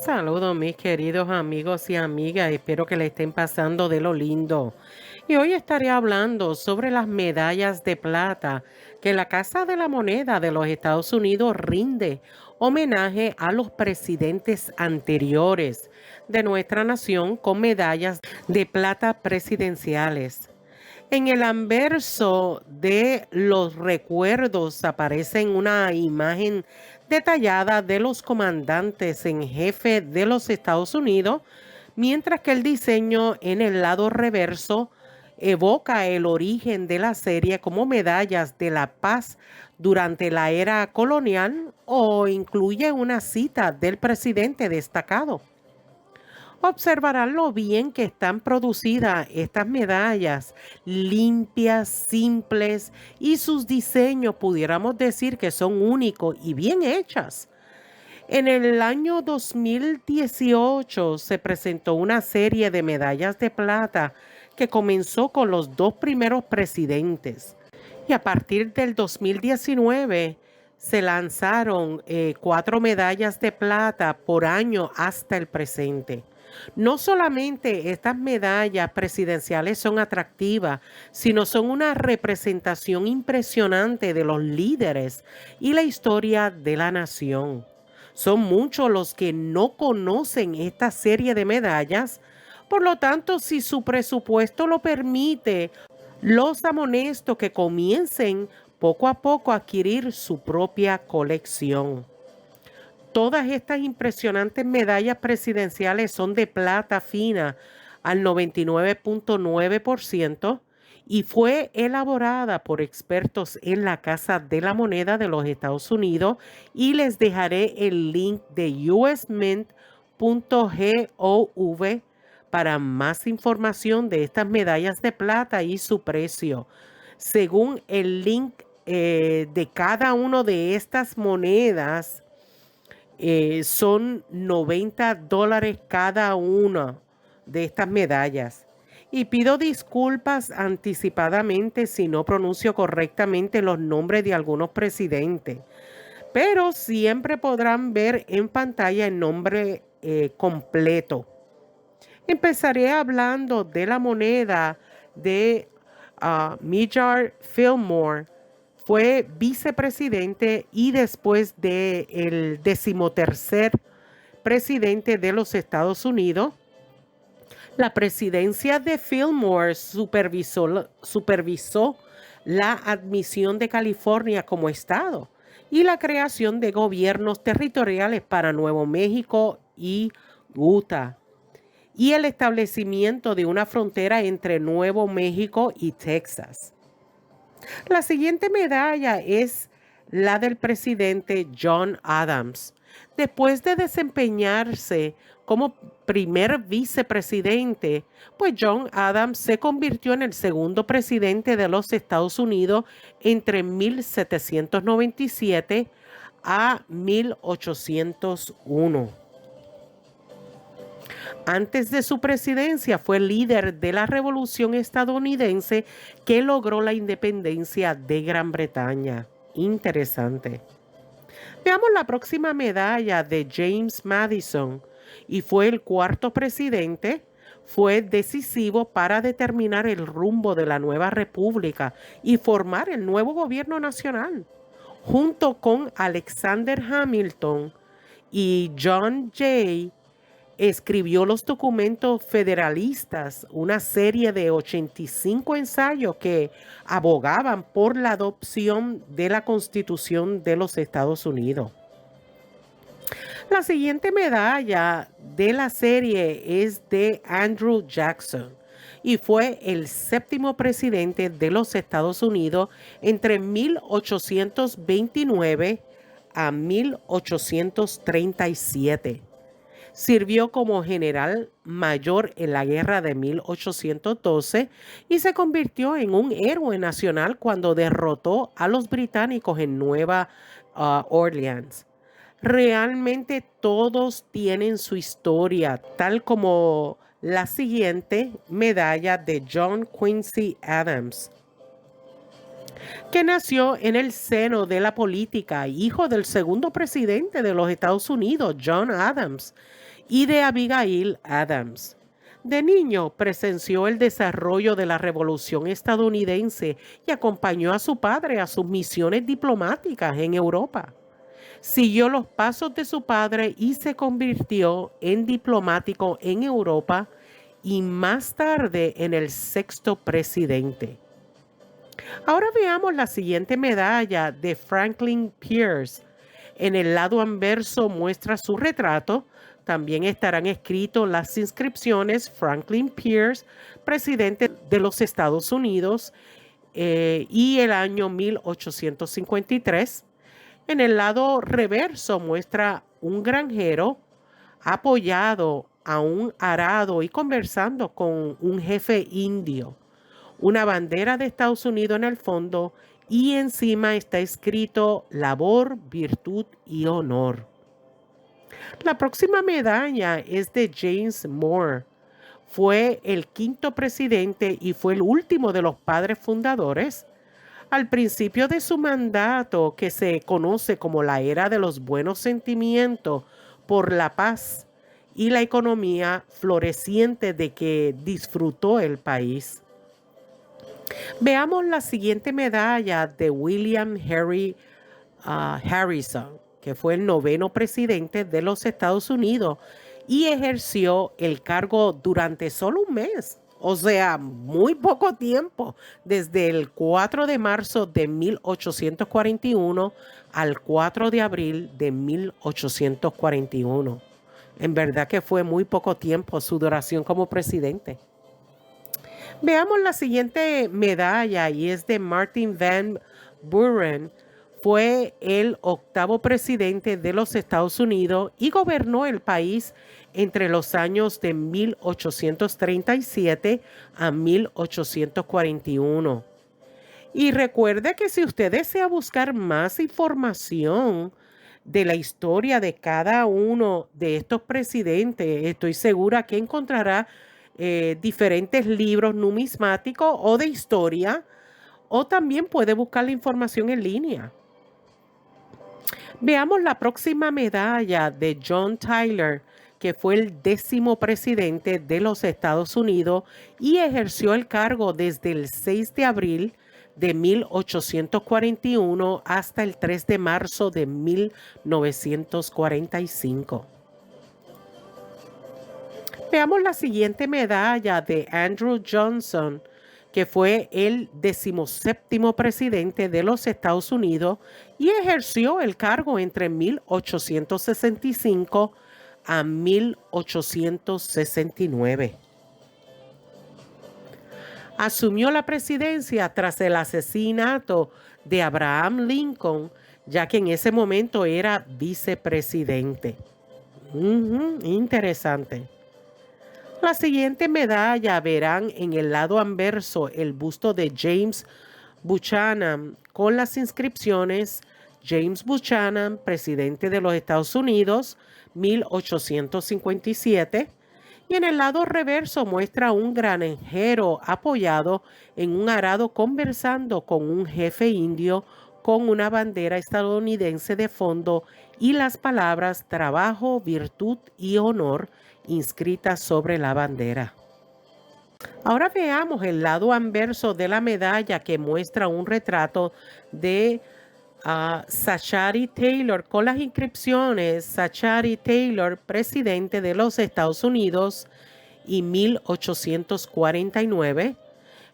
Saludos mis queridos amigos y amigas, espero que le estén pasando de lo lindo. Y hoy estaré hablando sobre las medallas de plata que la Casa de la Moneda de los Estados Unidos rinde homenaje a los presidentes anteriores de nuestra nación con medallas de plata presidenciales. En el anverso de los recuerdos aparece una imagen detallada de los comandantes en jefe de los Estados Unidos, mientras que el diseño en el lado reverso evoca el origen de la serie como medallas de la paz durante la era colonial o incluye una cita del presidente destacado. Observarán lo bien que están producidas estas medallas, limpias, simples y sus diseños pudiéramos decir que son únicos y bien hechas. En el año 2018 se presentó una serie de medallas de plata que comenzó con los dos primeros presidentes y a partir del 2019 se lanzaron 4 medallas de plata por año hasta el presente. No solamente estas medallas presidenciales son atractivas, sino son una representación impresionante de los líderes y la historia de la nación. Son muchos los que no conocen esta serie de medallas, por lo tanto, si su presupuesto lo permite, los amonesto que comiencen poco a poco a adquirir su propia colección. Todas estas impresionantes medallas presidenciales son de plata fina al 99.9% y fue elaborada por expertos en la Casa de la Moneda de los Estados Unidos y les dejaré el link de usmint.gov para más información de estas medallas de plata y su precio. Según el link de cada una de estas monedas, son $90 cada una de estas medallas. Y pido disculpas anticipadamente si no pronuncio correctamente los nombres de algunos presidentes, pero siempre podrán ver en pantalla el nombre completo. Empezaré hablando de la moneda de Millard Fillmore. Fue vicepresidente y después del 13º presidente de los Estados Unidos. La presidencia de Fillmore supervisó la admisión de California como estado y la creación de gobiernos territoriales para Nuevo México y Utah, y el establecimiento de una frontera entre Nuevo México y Texas. La siguiente medalla es la del presidente John Adams. Después de desempeñarse como primer vicepresidente, pues John Adams se convirtió en el segundo presidente de los Estados Unidos entre 1797 a 1801. Antes de su presidencia fue líder de la Revolución estadounidense que logró la independencia de Gran Bretaña. Interesante. Veamos la próxima medalla de James Madison y fue el cuarto presidente. Fue decisivo para determinar el rumbo de la nueva república y formar el nuevo gobierno nacional. Junto con Alexander Hamilton y John Jay, escribió los documentos federalistas, una serie de 85 ensayos que abogaban por la adopción de la Constitución de los Estados Unidos. La siguiente medalla de la serie es de Andrew Jackson y fue el séptimo presidente de los Estados Unidos entre 1829 a 1837. Sirvió como general mayor en la guerra de 1812 y se convirtió en un héroe nacional cuando derrotó a los británicos en Nueva Orleans. Realmente todos tienen su historia, tal como la siguiente medalla de John Quincy Adams. que nació en el seno de la política, hijo del segundo presidente de los Estados Unidos, John Adams, y de Abigail Adams. De niño presenció el desarrollo de la Revolución estadounidense y acompañó a su padre a sus misiones diplomáticas en Europa. Siguió los pasos de su padre y se convirtió en diplomático en Europa y más tarde en el sexto presidente. Ahora veamos la siguiente medalla de Franklin Pierce. En el lado anverso muestra su retrato. También estarán escritos las inscripciones Franklin Pierce, presidente de los Estados Unidos, y el año 1853. En el lado reverso muestra un granjero apoyado a un arado y conversando con un jefe indio. Una bandera de Estados Unidos en el fondo y encima está escrito labor, virtud y honor. La próxima medalla es de James Moore. Fue el quinto presidente y fue el último de los padres fundadores. Al principio de su mandato, que se conoce como la era de los buenos sentimientos por la paz y la economía floreciente de que disfrutó el país. Veamos la siguiente medalla de William Henry Harrison, que fue el noveno presidente de los Estados Unidos y ejerció el cargo durante solo un mes. O sea, muy poco tiempo, desde el 4 de marzo de 1841 al 4 de abril de 1841. En verdad que fue muy poco tiempo su duración como presidente. Veamos la siguiente medalla y es de Martin Van Buren. Fue el octavo presidente de los Estados Unidos y gobernó el país entre los años de 1837 a 1841. Y recuerde que si usted desea buscar más información de la historia de cada uno de estos presidentes, estoy segura que encontrará diferentes libros numismáticos o de historia, o también puede buscar la información en línea. Veamos la próxima medalla de John Tyler, que fue el 10º presidente de los Estados Unidos y ejerció el cargo desde el 6 de abril de 1841 hasta el 3 de marzo de 1945. Veamos la siguiente medalla de Andrew Johnson, que fue el 17º presidente de los Estados Unidos y ejerció el cargo entre 1865 a 1869. Asumió la presidencia tras el asesinato de Abraham Lincoln, ya que en ese momento era vicepresidente. Interesante. La siguiente medalla verán en el lado anverso el busto de James Buchanan con las inscripciones James Buchanan, presidente de los Estados Unidos, 1857. Y en el lado reverso muestra un granjero apoyado en un arado conversando con un jefe indio con una bandera estadounidense de fondo y las palabras trabajo, virtud y honor inscritas sobre la bandera. Ahora veamos el lado anverso de la medalla que muestra un retrato de Zachary Taylor con las inscripciones Zachary Taylor, presidente de los Estados Unidos y 1849.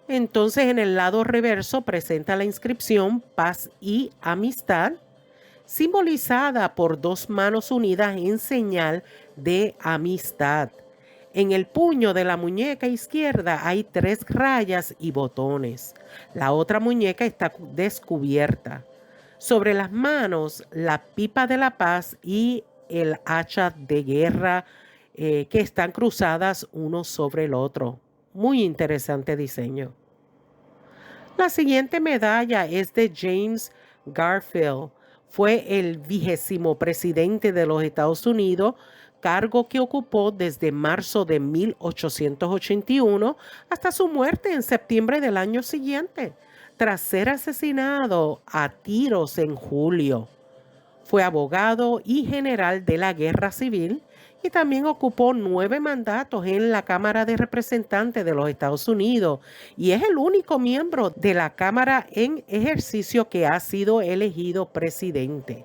Entonces en el lado reverso presenta la inscripción paz y amistad, simbolizada por dos manos unidas en señal de amistad. En el puño de la muñeca izquierda hay 3 rayas y botones. La otra muñeca está descubierta. Sobre las manos, la pipa de la paz y el hacha de guerra que están cruzadas uno sobre el otro. Muy interesante diseño. La siguiente medalla es de James Garfield. Fue el 20º presidente de los Estados Unidos, cargo que ocupó desde marzo de 1881 hasta su muerte en septiembre del año siguiente. tras ser asesinado a tiros en julio. Fue abogado y general de la Guerra Civil y también ocupó 9 mandatos en la Cámara de Representantes de los Estados Unidos y es el único miembro de la Cámara en ejercicio que ha sido elegido presidente.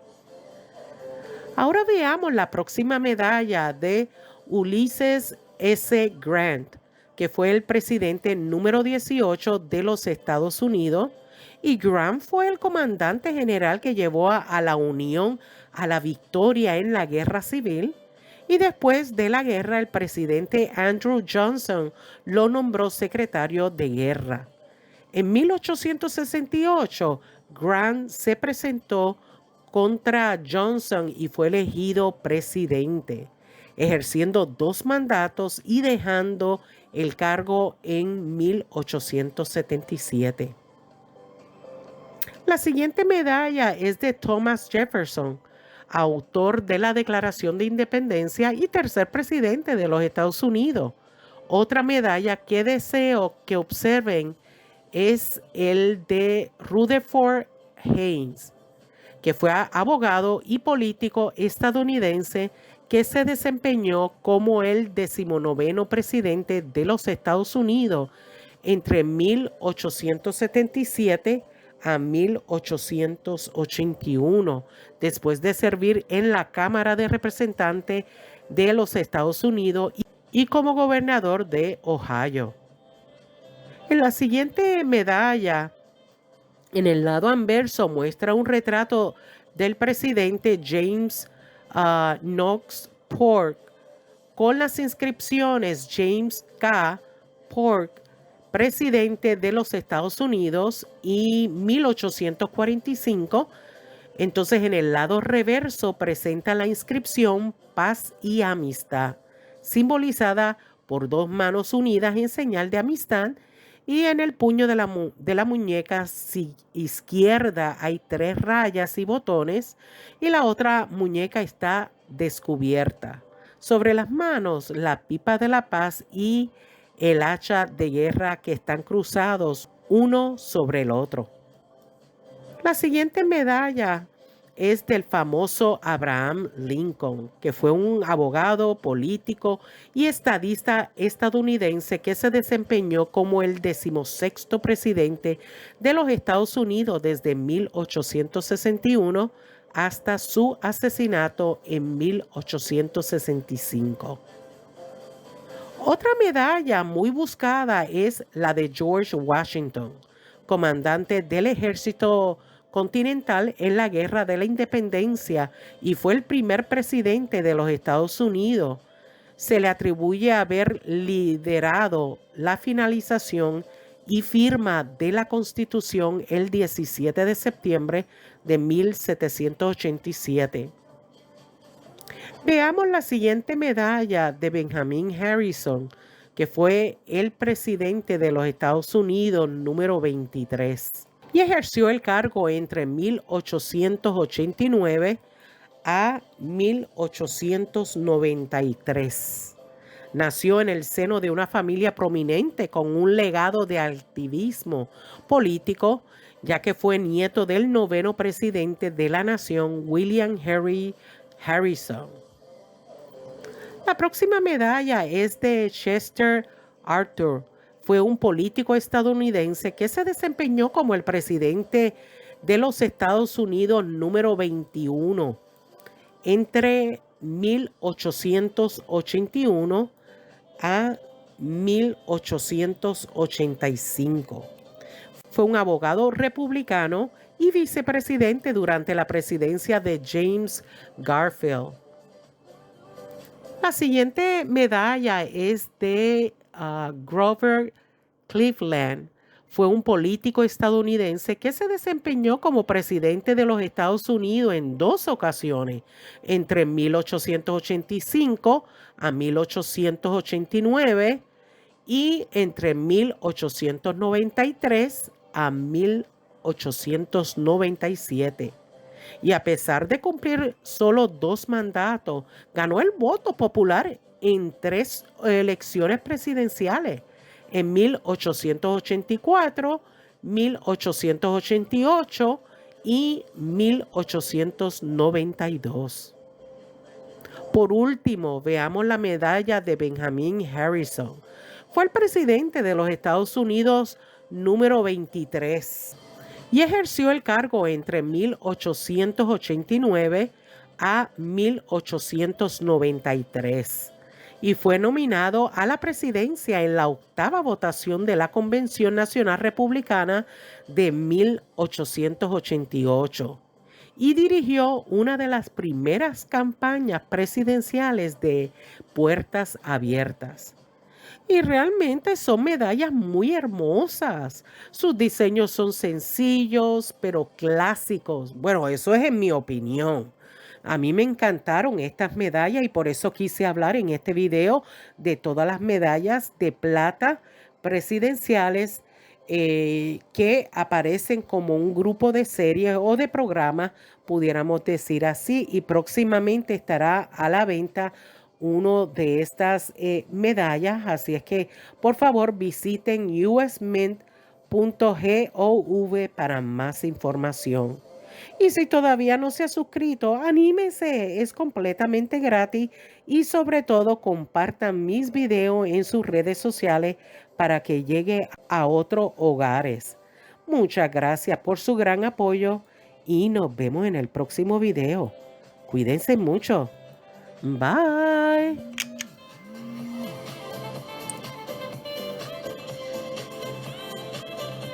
Ahora veamos la próxima medalla de Ulysses S. Grant, que fue el presidente número 18 de los Estados Unidos, y Grant fue el comandante general que llevó a la Unión a la victoria en la Guerra Civil, y después de la guerra el presidente Andrew Johnson lo nombró secretario de guerra. En 1868, Grant se presentó contra Johnson y fue elegido presidente, ejerciendo 2 mandatos y dejando el cargo en 1877. La siguiente medalla es de Thomas Jefferson, autor de la Declaración de Independencia y tercer presidente de los Estados Unidos. Otra medalla que deseo que observen es el de Rutherford Haynes, que fue abogado y político estadounidense que se desempeñó como el 19º presidente de los Estados Unidos entre 1877 a 1881, después de servir en la Cámara de Representantes de los Estados Unidos y como gobernador de Ohio. En la siguiente medalla, en el lado anverso, muestra un retrato del presidente James Knox Polk con las inscripciones James K. Polk, presidente de los Estados Unidos, y 1845. Entonces, en el lado reverso presenta la inscripción Paz y Amistad, simbolizada por 2 manos unidas en señal de amistad, y en el puño de la muñeca izquierda hay 3 rayas y botones y la otra muñeca está descubierta. Sobre las manos, la pipa de la paz y el hacha de guerra que están cruzados uno sobre el otro. La siguiente medalla es del famoso Abraham Lincoln, que fue un abogado, político y estadista estadounidense que se desempeñó como el 16º presidente de los Estados Unidos desde 1861 hasta su asesinato en 1865. Otra medalla muy buscada es la de George Washington, comandante del ejército continental en la Guerra de la Independencia y fue el primer presidente de los Estados Unidos. Se le atribuye haber liderado la finalización y firma de la Constitución el 17 de septiembre de 1787. Veamos la siguiente medalla de Benjamin Harrison, que fue el presidente de los Estados Unidos número 23 y ejerció el cargo entre 1889 a 1893. Nació en el seno de una familia prominente con un legado de activismo político, ya que fue nieto del 9º presidente de la nación, William Henry Harrison. La próxima medalla es de Chester Arthur. Fue un político estadounidense que se desempeñó como el presidente de los Estados Unidos número 21 entre 1881 a 1885. Fue un abogado republicano y vicepresidente durante la presidencia de James Garfield. La siguiente medalla es de Grover Cleveland. Fue un político estadounidense que se desempeñó como presidente de los Estados Unidos en 2 ocasiones, entre 1885 a 1889 y entre 1893 a 1897. Y a pesar de cumplir solo 2 mandatos, ganó el voto popular en 3 elecciones presidenciales, en 1884, 1888 y 1892. Por último, veamos la medalla de Benjamin Harrison. Fue el presidente de los Estados Unidos número 23 y ejerció el cargo entre 1889 a 1893 y fue nominado a la presidencia en la octava votación de la Convención Nacional Republicana de 1888 y dirigió una de las primeras campañas presidenciales de puertas abiertas. Y realmente son medallas muy hermosas. Sus diseños son sencillos, pero clásicos. Bueno, eso es en mi opinión. A mí me encantaron estas medallas y por eso quise hablar en este video de todas las medallas de plata presidenciales que aparecen como un grupo de series o de programas, pudiéramos decir así, y próximamente estará a la venta uno de estas medallas, así es que por favor visiten usmint.gov para más información. Y si todavía no se ha suscrito, anímese, es completamente gratis y sobre todo compartan mis videos en sus redes sociales para que llegue a otros hogares. Muchas gracias por su gran apoyo y nos vemos en el próximo video. Cuídense mucho. Bye.